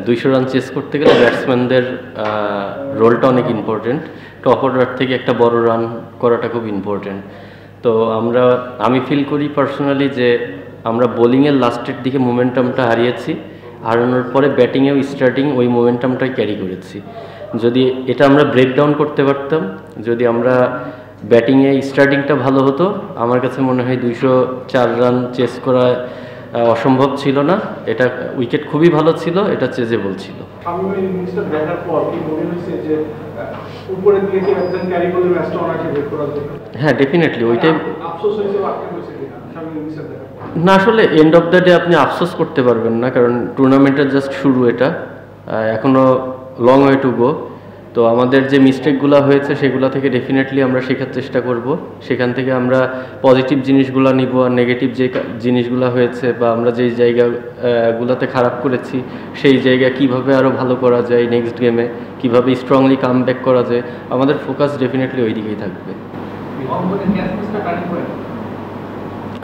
200 run chase করতে গেলে ব্যাটসম্যানদের রোলটা অনেক ইম্পর্টেন্ট। টপ অর্ডার থেকে একটা বড় রান করাটা খুব ইম্পর্টেন্ট। তো আমি ফিল করি পার্সোনালি যে আমরা বোলিংয়ের লাস্টের দিকে মোমেন্টামটা হারানোর পরে ব্যাটিংয়েও স্টার্টিং ওই মোমেন্টামটাই ক্যারি করেছি। যদি এটা আমরা ব্রেকডাউন করতে পারতাম, যদি আমরা ব্যাটিংয়ে স্টার্টিংটা ভালো হতো, আমার কাছে মনে হয় 204 রান চেস করা অসম্ভব ছিল না। এটা উইকেট খুবই ভালো ছিল, এটা চেজেবল ছিল। হ্যাঁ, ডেফিনেটলি ওইটাই না, আসলে এন্ড অফ দ্য ডে আপনি আফসোস করতে পারবেন না, কারণ টুর্নামেন্টের জাস্ট শুরু, এটা এখনও লং ওয়ে টু গো। তো আমাদের যে মিস্টেকগুলো হয়েছে সেগুলো থেকে ডেফিনেটলি আমরা শেখার চেষ্টা করব, সেখান থেকে আমরা পজিটিভ জিনিসগুলো নিব, আর নেগেটিভ যে জিনিসগুলো হয়েছে বা আমরা যেই জায়গাগুলোতে খারাপ করেছি সেই জায়গা কিভাবে আরও ভালো করা যায়, নেক্সট গেমে কিভাবে স্ট্রংলি কাম ব্যাক করা যায়, আমাদের ফোকাস ডেফিনেটলি ওই দিকেই থাকবে।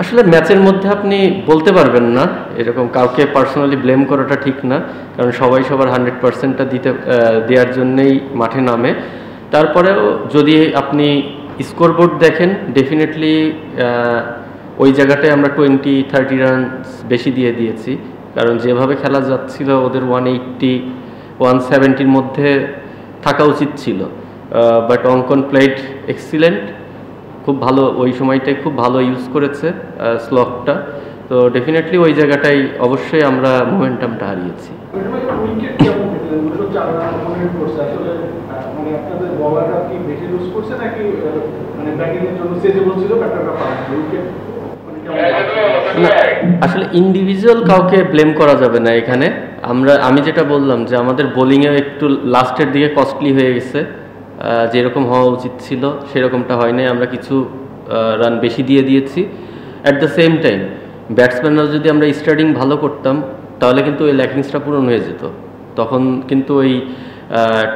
আসলে ম্যাচের মধ্যে আপনি বলতে পারবেন না, এরকম কাউকে পার্সোনালি ব্লেম করাটা ঠিক না, কারণ সবাই সবার 100%টা দেওয়ার জন্যেই মাঠে নামে। তারপরেও যদি আপনি স্কোরবোর্ড দেখেন, ডেফিনেটলি ওই জায়গাটায় আমরা 20-30 রান বেশি দিয়েছি, কারণ যেভাবে খেলা যাচ্ছিল ওদের 180-170-র মধ্যে থাকা উচিত ছিল। বাট অঙ্কন প্লেড এক্সিলেন্ট, খুব ভালো, ওই সময়টাই খুব ভালো ইউজ করেছে স্লটটা। তো ডেফিনেটলি ওই জায়গাটাই অবশ্যই আমরা মোমেন্টামটা হারিয়েছি। আসলে ইন্ডিভিজুয়াল কাউকে ব্লেম করা যাবে না এখানে। আমি যেটা বললাম যে আমাদের বোলিংয়ে একটু লাস্টের দিকে কস্টলি হয়ে গেছে, যেরকম হওয়া উচিত ছিল সেরকমটা হয় নাই, আমরা কিছু রান বেশি দিয়েছি। অ্যাট দ্য সেম টাইম ব্যাটসম্যানরা যদি আমরা স্টার্টিং ভালো করতাম তাহলে কিন্তু ওই ল্যাকিংসটা পূরণ হয়ে যেত। তখন কিন্তু ওই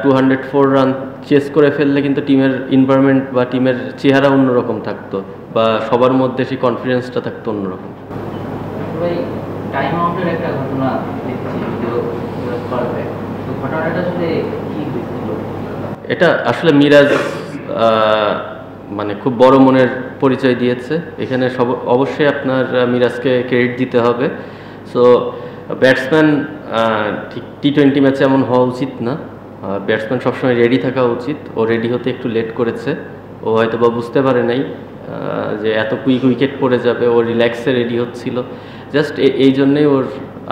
204 রান চেস করে ফেললে কিন্তু টিমের এনভায়রনমেন্ট বা টিমের চেহারা অন্যরকম থাকতো, বা সবার মধ্যে সেই কনফিডেন্সটা থাকতো অন্যরকম। এটা আসলে মিরাজ মানে খুব বড় মনের পরিচয় দিয়েছে এখানে, অবশ্যই আপনার মিরাজকে ক্রেডিট দিতে হবে। সো ব্যাটসম্যান ঠিক টি20 ম্যাচে এমন হওয়া উচিত না, ব্যাটসম্যান সবসময় রেডি থাকা উচিত। ও রেডি হতে একটু লেট করেছে, ও হয়তো বা বুঝতে পারে নাই যে এত কুইক উইকেট পড়ে যাবে, ও রিল্যাক্সে রেডি হচ্ছিল, জাস্ট এই জন্যেই ওর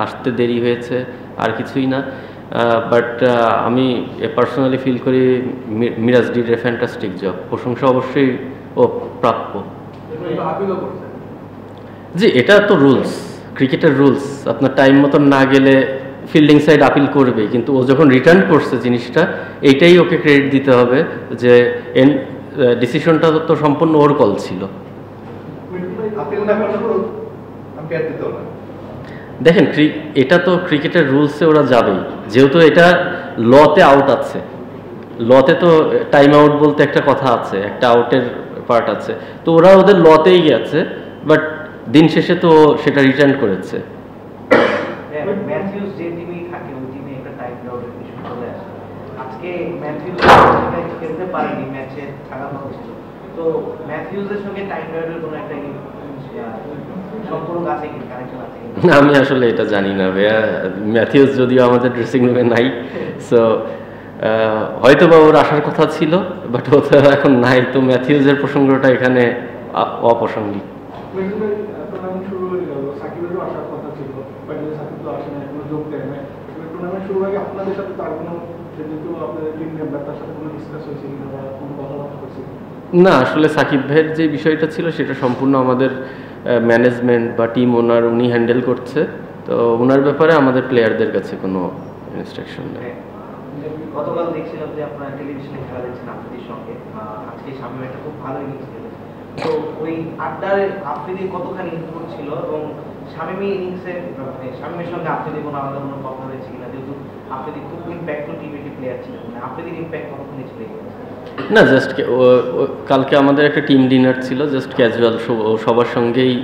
আসতে দেরি হয়েছে, আর কিছুই না। বাট আমি পার্সোনালি ফিল করি Miraz did a fantastic job, প্রশংসা অবশ্যই ও প্রাপ্য। জি, এটা তো রুলস, ক্রিকেটের রুলস। আপনার টাইম মতন না গেলে ফিল্ডিং সাইড আপিল করবে, কিন্তু ও যখন রিটার্ন করছে জিনিসটা, এইটাই ওকে ক্রেডিট দিতে হবে যে ডিসিশনটা তো সম্পূর্ণ ওর কল ছিল। দেখেন, এটা তো ক্রিকেটের রুলসে ওরা যাবেই, যেহেতু এটা লতে আউট আছে, লতে তো টাইম আউট বলতে একটা কথা আছে, একটা আউটের পার্ট আছে, তো ওরা ওদের লতেই গেছে, বাট দিন শেষে তো সেটা রিটার্ন করেছে। আমি আসলে এটা জানি না ভাইয়া, ম্যাথিউস যদিও আমাদের ড্রেসিং রুমে নাই, সো হয়তো বা ওর আসার কথা ছিল, বাট ও তো এখন নাই, তো ম্যাথিউসের প্রসঙ্গটা এখানে অপ্রাসঙ্গিক। না, আসলে সাকিব ভাইয়ের যে বিষয়টা ছিল সেটা সম্পূর্ণ আমাদের ম্যানেজমেন্ট বা টিম ওনার, উনি হ্যান্ডেল করছে, তো ওনার ব্যাপারে আমাদের প্লেয়ারদের কাছে কোনো ইনস্ট্রাকশন নেই। গতকাল দেখছিলাম যে আপনারা টেলিভিশনে খেলা দেখছেন আফ্রিদির সঙ্গে, আজকে শামীম একটা খুব ভালো ইনিংস খেলেছে, তো ওই আড্ডায় আফ্রিদির কতখানি ইনপুট ছিল, এবং শামীমি ইনিংসে শামীমের সঙ্গে আফ্রিদির কোনো আলাদা কোনো কথা হয়েছে কিনা, যেহেতু আফ্রিদি খুব ইম্প্যাক্টফুল টি20 প্লেয়ার ছিল, মানে আফ্রিদির ইম্প্যাক্ট কতখানি ছিল? না, জাস্ট কালকে আমাদের একটা টিম ডিনার ছিল, জাস্ট ক্যাজুয়াল, সবার সঙ্গেই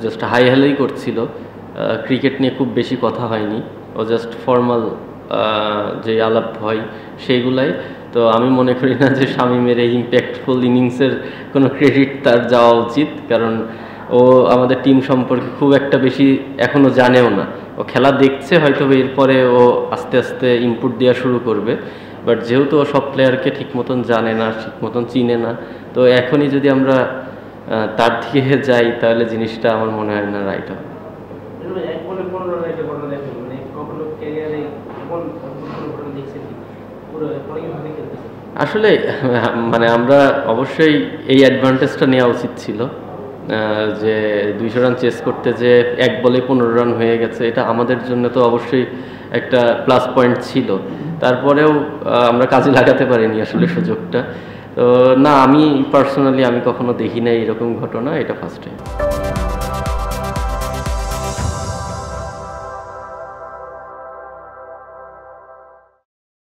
জাস্ট হাই হ্যালোই করছিল, ক্রিকেট নিয়ে খুব বেশি কথা হয়নি। ও জাস্ট ফর্মাল যে আলাপ হয় সেইগুলাই। তো আমি মনে করি না যে শামীমের এই ইম্প্যাক্টফুল ইনিংসের কোনো ক্রেডিট তার যাওয়া উচিত, কারণ ও আমাদের টিম সম্পর্কে খুব একটা বেশি এখনও জানেও না। ও খেলা দেখছে, হয়তো এরপরে ও আস্তে আস্তে ইনপুট দেওয়া শুরু করবে, বাট যেহেতু ও সব প্লেয়ারকে ঠিক মতন জানে না, ঠিক মতন চিনে না, তো এখনই যদি আমরা তার দিকে যাই তাহলে জিনিসটা আমার মনে হয় না রাইট হবে। আসলে মানে আমরা অবশ্যই এই অ্যাডভান্টেজটা নেওয়া উচিত ছিল, যে 200 রান চেস করতে যে 1 বলে 15 রান হয়ে গেছে, এটা আমাদের জন্য তো অবশ্যই একটা প্লাস পয়েন্ট ছিল। তারপরেও আমরা কাজে লাগাতে পারিনি আসলে সুযোগটা। তো না, আমি পার্সোনালি আমি কখনো দেখি নাই এরকম ঘটনা, এটা ফার্স্ট টাইম।